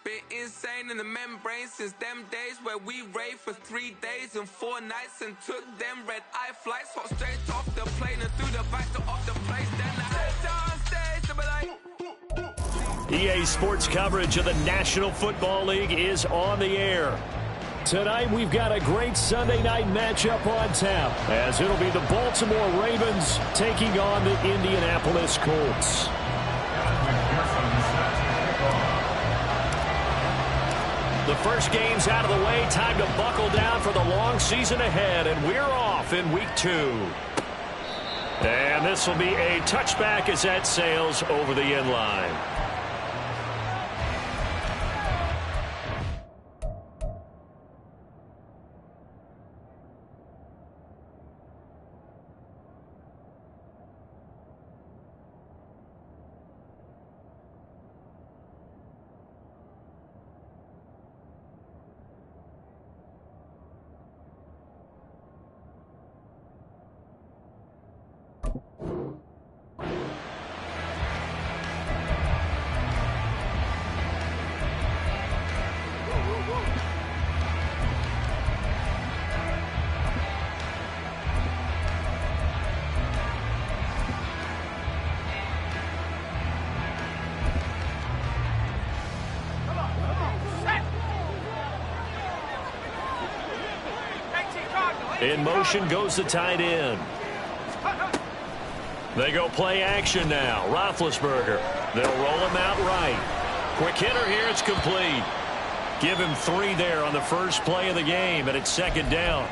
Been insane in the membrane since them days where we raved for 3 days and 4 nights and took them red-eye flights. Hot straight off the plane and through the back door of the place. Then I head on stage to be like... EA Sports coverage of the National Football League is on the air. Tonight we've got a great Sunday night matchup on tap, as it'll be the Baltimore Ravens taking on the Indianapolis Colts. The first game's out of the way. Time to buckle down for the long season ahead, and we're off in week 2. And this will be a touchback as that sails over the end line. In motion goes the tight end. They go play action now. Roethlisberger. They'll roll him out right. Quick hitter here. It's complete. Give him 3 there on the first play of the game, and it's second down.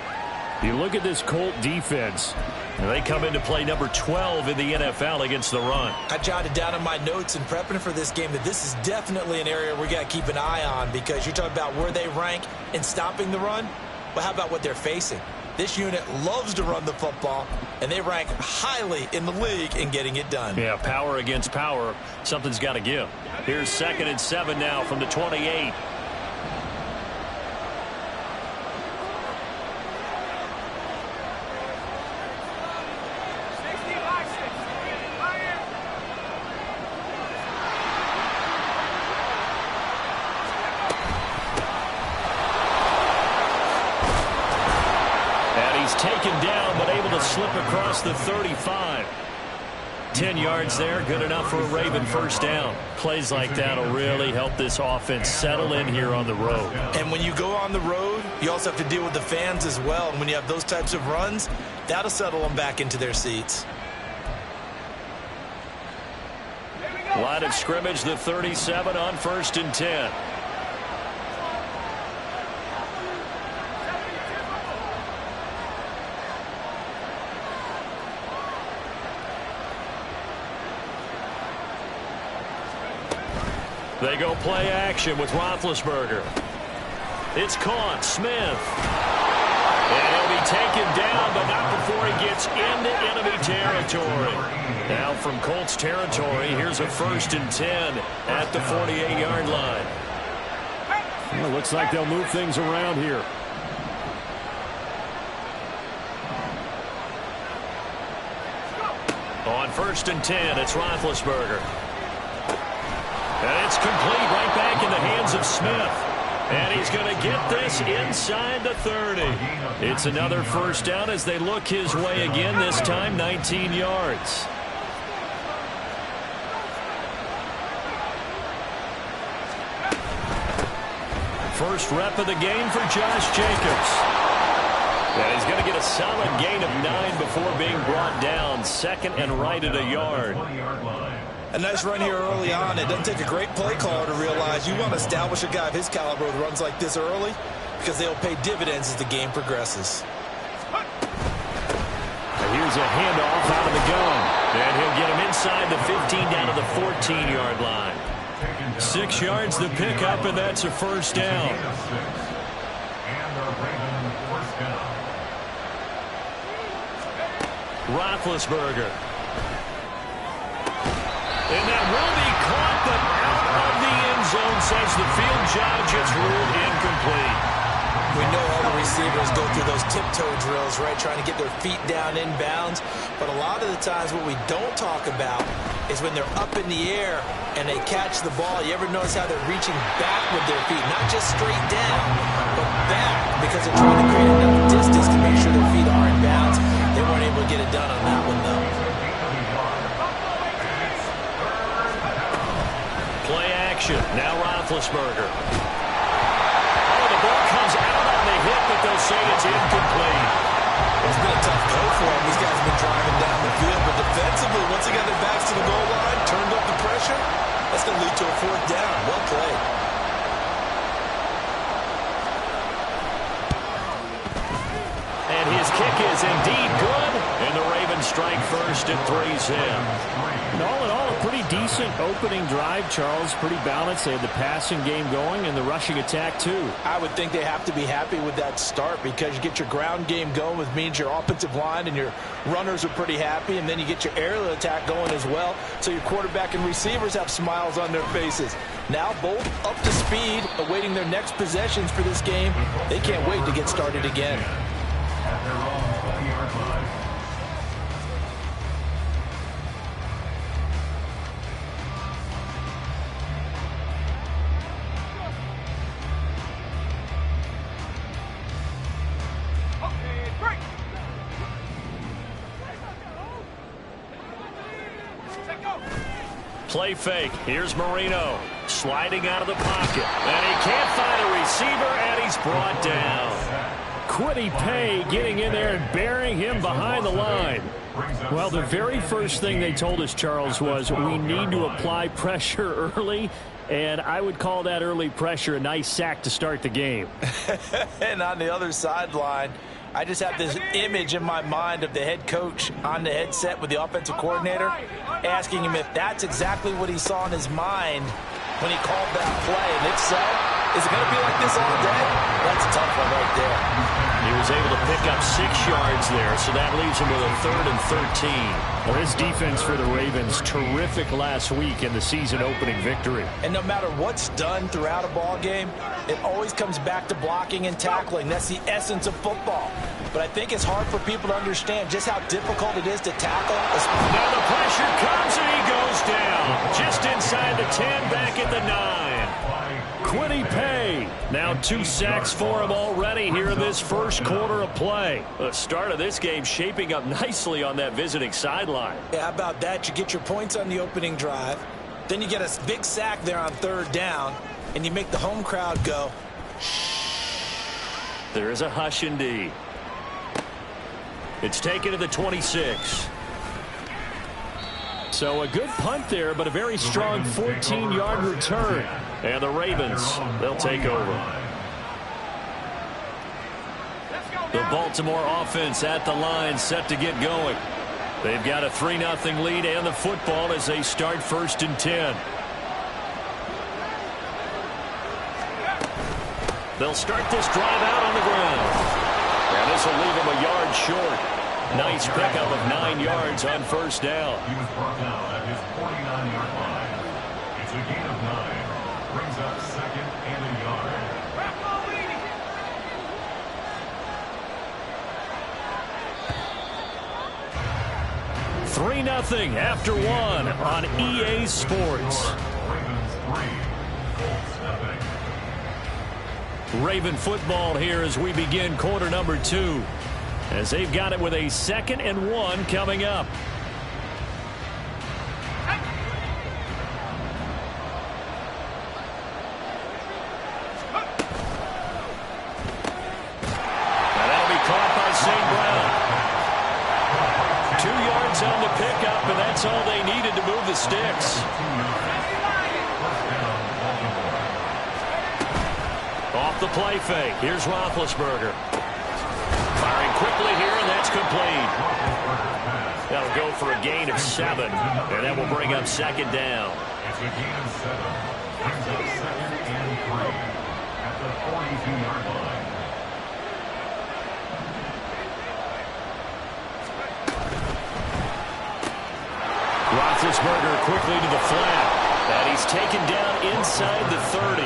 You look at this Colt defense. And they come into play number 12 in the NFL against the run. I jotted down in my notes in prepping for this game that this is definitely an area we got to keep an eye on, because you're talking about where they rank in stopping the run. But how about what they're facing? This unit loves to run the football, and they rank highly in the league in getting it done. Yeah, power against power. Something's got to give. Here's 2nd and 7 now from the 28. Taken down, but able to slip across the 35. 10 yards there, good enough for a Raven first down. Plays like that will really help this offense settle in here on the road. And when you go on the road, you also have to deal with the fans as well. And when you have those types of runs, that'll settle them back into their seats. Line of scrimmage, the 37 on 1st and 10. They go play action with Roethlisberger. It's caught. Smith. And he'll be taken down, but not before he gets into enemy territory. Now from Colts territory, here's a 1st and 10 at the 48-yard line. Well, looks like they'll move things around here. On 1st and 10, it's Roethlisberger. And it's complete, right back in the hands of Smith. And he's going to get this inside the 30. It's another first down as they look his way again, this time 19 yards. First rep of the game for Josh Jacobs. And he's going to get a solid gain of 9 before being brought down. 2nd and right at a yard. A nice run here early on. It doesn't take a great play caller to realize you want to establish a guy of his caliber with runs like this early, because they'll pay dividends as the game progresses. And here's a handoff out of the gun. And he'll get him inside the 15 down to the 14-yard line. 6 yards the pickup, and that's a first down. Roethlisberger. And that will be caught, but out of the end zone, says the field judge. It's ruled incomplete. We know all the receivers go through those tiptoe drills, right, trying to get their feet down inbounds. But a lot of the times what we don't talk about is when they're up in the air and they catch the ball. You ever notice how they're reaching back with their feet? Not just straight down, but back, because they're trying to create enough distance to make sure their feet are in bounds. They weren't able to get it done on that one, though. Play action. Now Roethlisberger. Oh, the ball comes out on the hit, but they'll say it's incomplete. It's been a tough go for them. These guys have been driving down the field, but defensively, once they got their backs to the goal line, turned up the pressure, that's going to lead to a 4th down. Well played. And his kick is indeed good, and the Ravens strike first at 3-0. And all in all, a pretty decent opening drive, Charles. Pretty balanced. They had the passing game going and the rushing attack, too. I would think they have to be happy with that start, because you get your ground game going, which means your offensive line and your runners are pretty happy, and then you get your aerial attack going as well, so your quarterback and receivers have smiles on their faces. Now both up to speed, awaiting their next possessions for this game. They can't wait to get started again. At their own 20-yard line. Play fake. Here's Marino sliding out of the pocket. And he can't find a receiver, and he's brought down. Kwity Paye getting in there and burying him behind the line. Well, the very first thing they told us, Charles, was we need to apply pressure early, and I would call that early pressure a nice sack to start the game. And on the other sideline, I just have this image in my mind of the head coach on the headset with the offensive coordinator, asking him if that's exactly what he saw in his mind when he called that play. And if so, is it going to be like this all day? That's a tough one right there. He was able to pick up 6 yards there, so that leaves him with a 3rd and 13. Well, his defense for the Ravens, terrific last week in the season-opening victory. And no matter what's done throughout a ball game, it always comes back to blocking and tackling. That's the essence of football. But I think it's hard for people to understand just how difficult it is to tackle. Now the pressure comes, and he goes down. Just inside the 10, back at the 9. Kwity Paye. Now 2 sacks for him already here in this first quarter of play. The start of this game shaping up nicely on that visiting sideline. Yeah, how about that? You get your points on the opening drive. Then you get a big sack there on 3rd down, and you make the home crowd go. There is a hush indeed. It's taken to the 26. So a good punt there, but a very strong 14-yard return. And the Ravens, they'll take over. The Baltimore offense at the line, set to get going. They've got a 3-0 lead and the football as they start 1st and 10. They'll start this drive out on the ground. And this will leave them a yard short. Nice pickup of 9 yards on 1st down. He was brought down at his 49-yard line. It's a gain of 9. Brings up 2nd and a yard. 3-0 after 1 on EA Sports. Ravens 3, Colts 0. Raven football here as we begin quarter number 2. As they've got it with a 2nd and 1 coming up. And that'll be caught by St. Brown. 2 yards on the pickup, and that's all they needed to move the sticks. Off the play fake. Here's Roethlisberger. Firing quickly here, and that's complete. That'll go for a gain of 7, and that will bring up 2nd down. It's a gain of 7. Brings up 2nd and 3 at the 42-yard line. Roethlisberger quickly to the flat. And he's taken down inside the 30.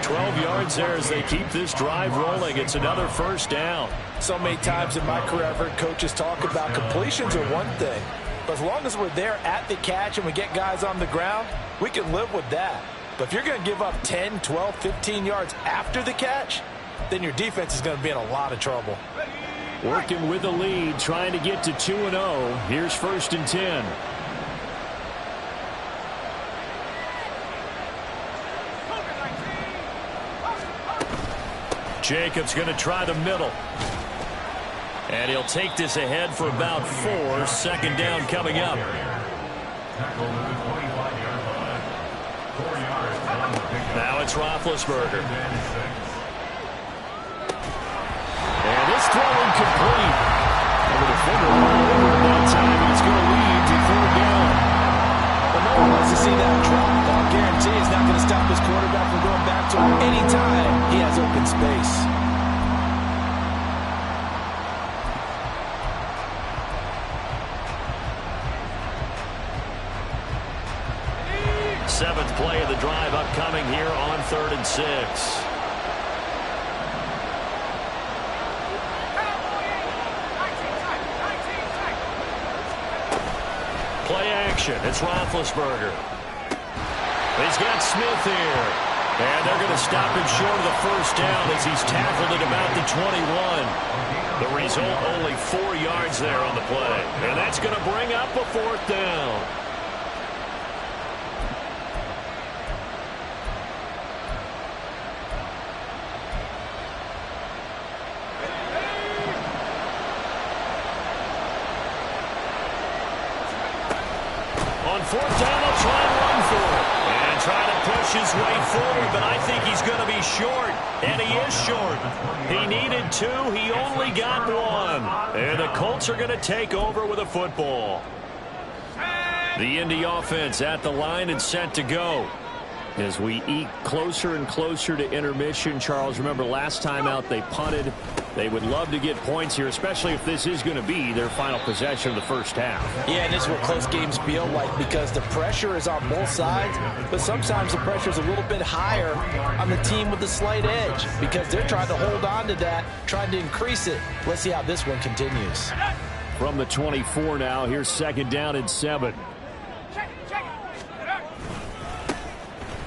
12 yards there as they keep this drive rolling. It's another first down. So many times in my career I've heard coaches talk about completions are one thing. But as long as we're there at the catch and we get guys on the ground, we can live with that. But if you're going to give up 10, 12, 15 yards after the catch, then your defense is going to be in a lot of trouble. Working with the lead, trying to get to 2-0. Here's 1st and 10. Jacobs going to try the middle. And he'll take this ahead for about 4. 2nd down coming up. Now it's Roethlisberger. And this throw incomplete. And the defender went over at that time, and it's going to lead to 4th down. But no one wants to see that drop. I'll guarantee it's not going to stop this quarterback from going back to him anytime he has open space. Seventh play of the drive upcoming here on 3rd and 6. Play action. It's Roethlisberger. He's got Smith here. And they're going to stop him short of the 1st down as he's tackled at about the 21. The result, only 4 yards there on the play. And that's going to bring up a 4th down. On 4th down, they'll try and run for it. And try to push his way forward, but I think he's going to be short. And he is short. He needed 2. He only got 1. And the Colts are going to take over with a football. The Indy offense at the line and set to go. As we eke closer and closer to intermission, Charles, remember last time out they punted. They would love to get points here, especially if this is going to be their final possession of the first half. Yeah, and this is what close games feel like because the pressure is on both sides, but sometimes the pressure is a little bit higher on the team with the slight edge because they're trying to hold on to that, trying to increase it. Let's see how this one continues. From the 24 now, here's 2nd down and 7.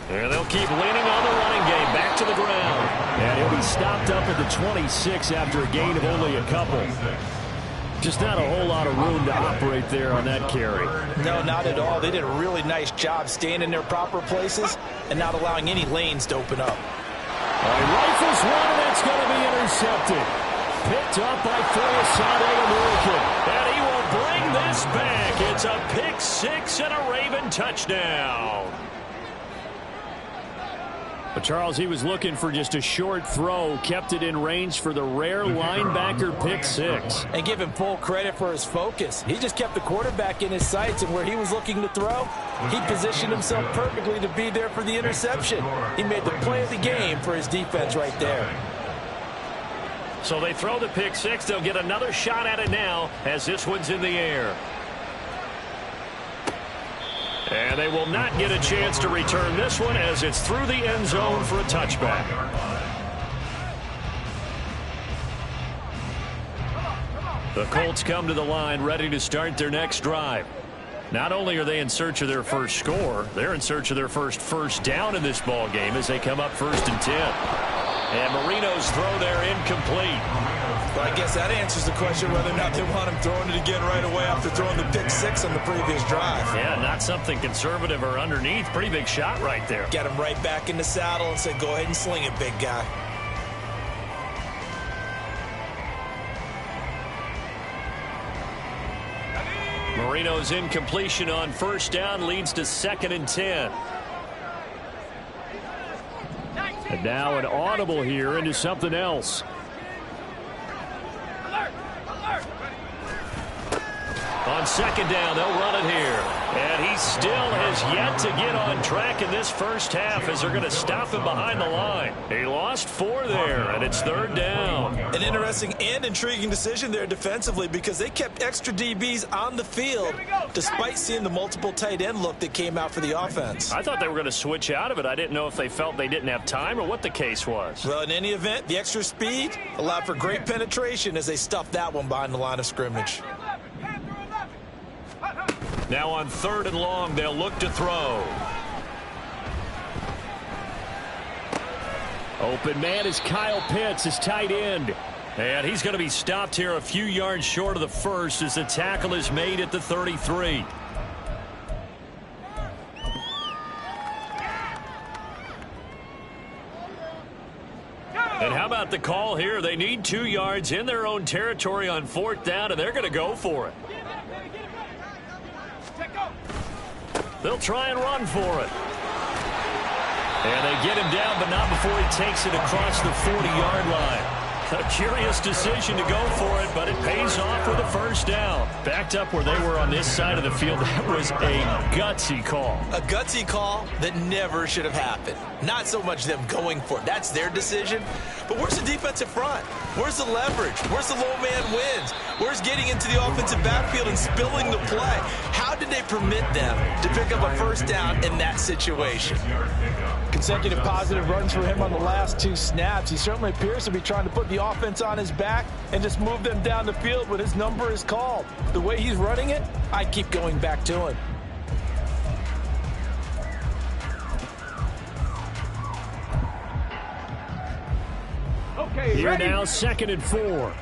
And they'll keep leaning on the running game back to the ground. And he'll be stopped up at the 26 after a gain of only a couple. Just not a whole lot of room to operate there on that carry. No, not at all. They did a really nice job staying in their proper places and not allowing any lanes to open up. He rifles one, and that's going to be intercepted. Picked up by Foyesade American. And he will bring this back. It's a pick 6 and a Raven touchdown. But Charles, he was looking for just a short throw, kept it in range for the rare linebacker pick 6. And give him full credit for his focus. He just kept the quarterback in his sights, and where he was looking to throw, he positioned himself perfectly to be there for the interception. He made the play of the game for his defense right there. So they throw the pick 6. They'll get another shot at it now as this one's in the air. And they will not get a chance to return this one as it's through the end zone for a touchback. The Colts come to the line ready to start their next drive. Not only are they in search of their first score, they're in search of their first down in this ball game as they come up 1st and 10. And Marino's throw there incomplete. Well, I guess that answers the question whether or not they want him throwing it again right away after throwing the pick 6 on the previous drive. Yeah, not something conservative or underneath. Pretty big shot right there. Got him right back in the saddle and said, go ahead and sling it, big guy. Marino's incompletion on 1st down leads to 2nd and 10. And now an audible here into something else. On 2nd down, they'll run it here. And he still has yet to get on track in this first half as they're going to stop him behind the line. He lost 4 there, and it's 3rd down. An interesting and intriguing decision there defensively because they kept extra DBs on the field despite seeing the multiple tight end look that came out for the offense. I thought they were going to switch out of it. I didn't know if they felt they didn't have time or what the case was. Well, in any event, the extra speed allowed for great penetration as they stuffed that one behind the line of scrimmage. Now on 3rd and long, they'll look to throw. Open man is Kyle Pitts, his tight end. And he's going to be stopped here a few yards short of the first as the tackle is made at the 33. And how about the call here? They need 2 yards in their own territory on 4th down, and they're going to go for it. They'll try and run for it. And they get him down, but not before he takes it across the 40-yard line. A curious decision to go for it, but it pays off with a 1st down. Backed up where they were on this side of the field, that was a gutsy call. A gutsy call that never should have happened. Not so much them going for it. That's their decision. But where's the defensive front? Where's the leverage? Where's the low man wins? Where's getting into the offensive backfield and spilling the play? How did they permit them to pick up a 1st down in that situation? Consecutive positive runs for him on the last 2 snaps. He certainly appears to be trying to put the offense on his back and just move them down the field when his number is called. The way he's running it, I'd keep going back to him. Okay, here ready? Now 2nd and 4.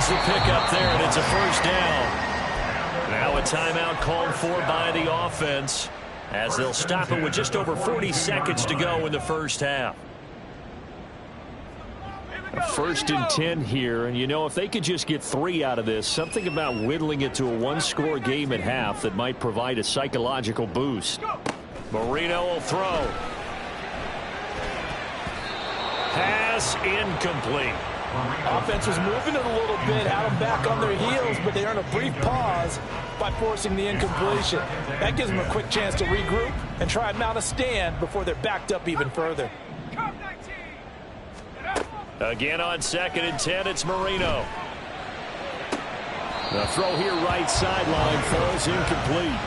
The pick up there, and it's a 1st down. Now a timeout called for by the offense as they'll stop it with just over 40 seconds to go in the first half. A 1st and 10 here, and you know, if they could just get 3 out of this, something about whittling it to a 1-score game at half that might provide a psychological boost. Marino will throw. Pass incomplete. Offense was moving it a little bit, had them back on their heels, but they earn a brief pause by forcing the incompletion. That gives them a quick chance to regroup and try and mount a stand before they're backed up even further. Again on 2nd and 10, it's Marino. The throw here right sideline falls incomplete.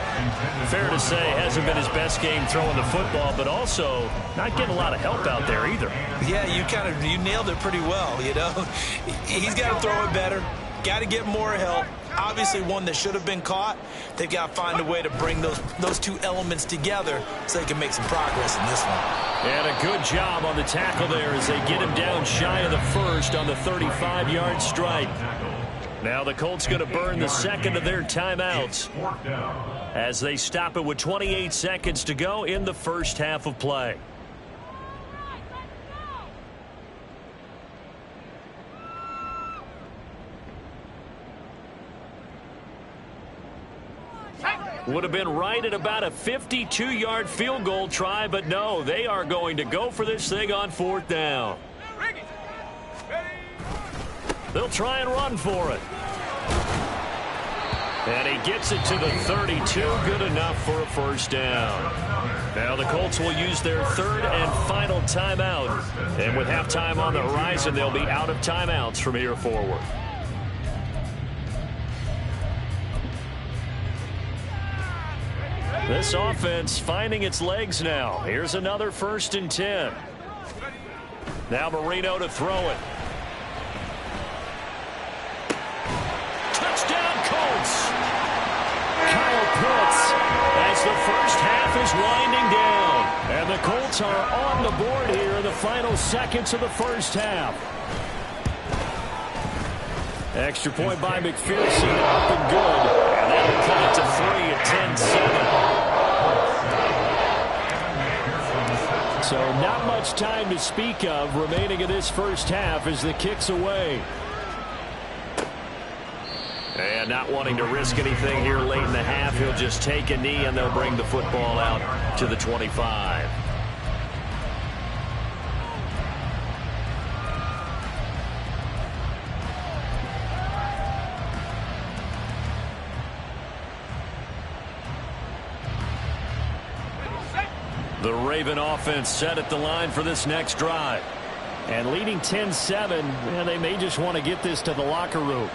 Fair to say, hasn't been his best game throwing the football, but also not getting a lot of help out there either. Yeah, you nailed it pretty well, you know. He's got to throw it better, got to get more help. Obviously one that should have been caught. They've got to find a way to bring those 2 elements together so they can make some progress in this one. And a good job on the tackle there as they get him down shy of the 1st on the 35-yard stripe. Now the Colts going to burn the 2nd of their timeouts as they stop it with 28 seconds to go in the first half of play. Would have been right at about a 52-yard field goal try, but no, they are going to go for this thing on 4th down. They'll try and run for it. And he gets it to the 32, good enough for a 1st down. Now the Colts will use their 3rd and final timeout. And with halftime on the horizon, they'll be out of timeouts from here forward. This offense finding its legs now. Here's another 1st and 10. Now Marino to throw it. Touchdown Colts. Kyle Pitts as the first half is winding down. And the Colts are on the board here in the final seconds of the first half. Extra point by McPherson, up and good. And that'll cut it to 3 at 10-7. So not much time to speak of remaining in this first half as the kick's away. And not wanting to risk anything here late in the half, he'll just take a knee, and they'll bring the football out to the 25. The Raven offense set at the line for this next drive. And leading 10-7, and they may just want to get this to the locker room.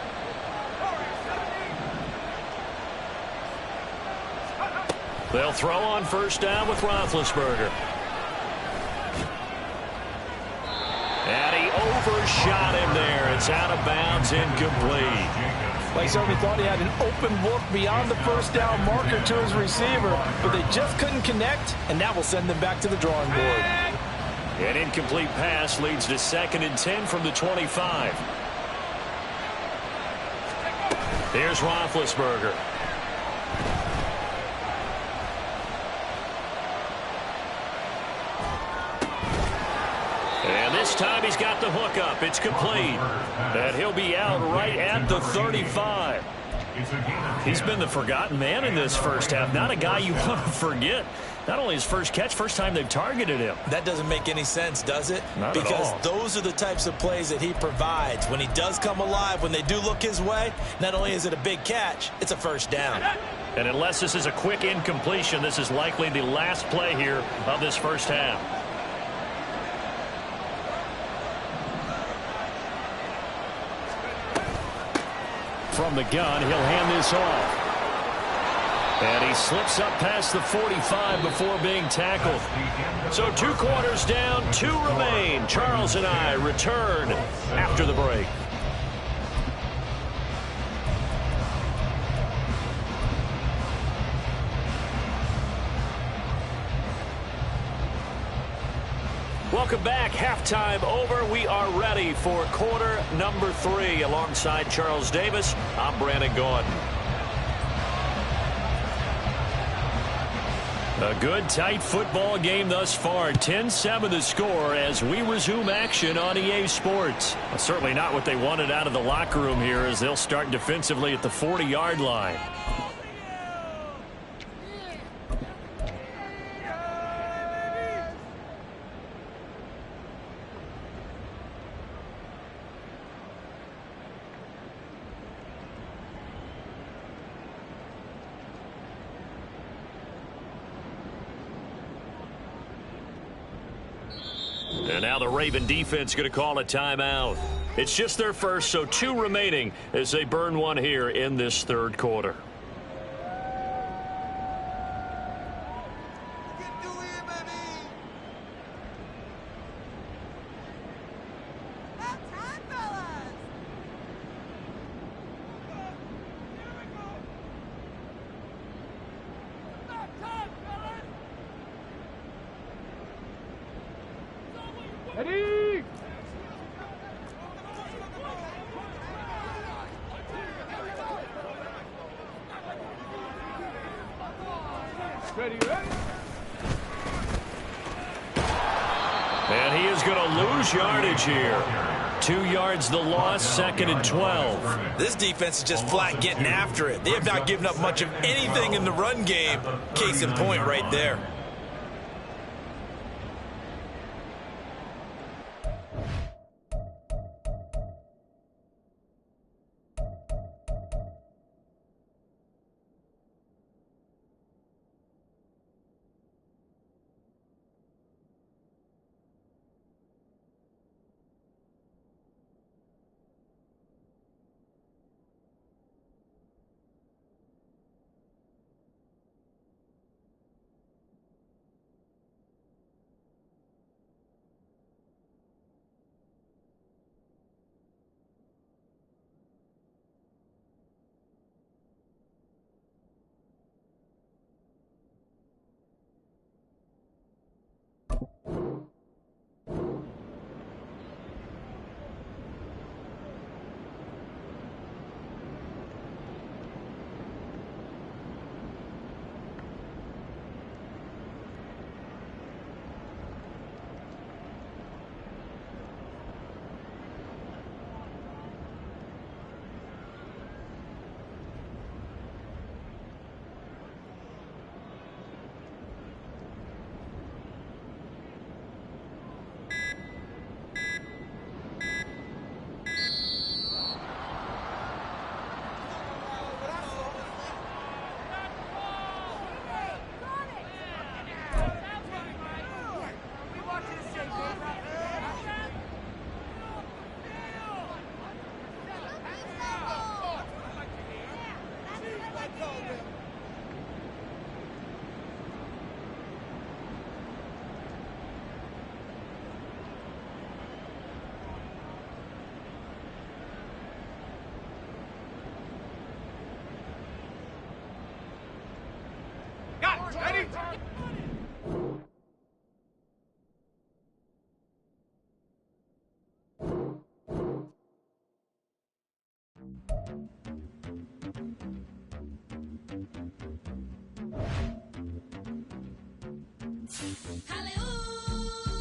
They'll throw on first down with Roethlisberger. And he overshot him there. It's out of bounds, incomplete. They certainly thought he had an open look beyond the first down marker to his receiver, but they just couldn't connect, and that will send them back to the drawing board. An incomplete pass leads to 2nd and 10 from the 25. Here's Roethlisberger. And this time he's got the hook up. It's complete. And he'll be out right at the 35. He's been the forgotten man in this first half. Not a guy you want to forget. Not only his first catch, first time they've targeted him. That doesn't make any sense, does it? Not at all. Because those are the types of plays that he provides. When he does come alive, when they do look his way, not only is it a big catch, it's a first down. And unless this is a quick incompletion, this is likely the last play here of this first half. From the gun, he'll hand this off. And he slips up past the 45 before being tackled. So 2 quarters down, 2 remain. Charles and I return after the break. Welcome back. Halftime over. We are ready for quarter number 3. Alongside Charles Davis, I'm Brandon Gaudin. A good, tight football game thus far. 10-7 the score as we resume action on EA Sports. Well, certainly not what they wanted out of the locker room here as they'll start defensively at the 40-yard line. And now the Raven defense going to call a timeout. It's just their first, so 2 remaining as they burn one here in this third quarter. Ready? Ready, ready? And he is going to lose yardage here. 2 yards the loss, 2nd and 12. This defense is just flat getting after it. They have not given up much of anything in the run game. Case in point right there.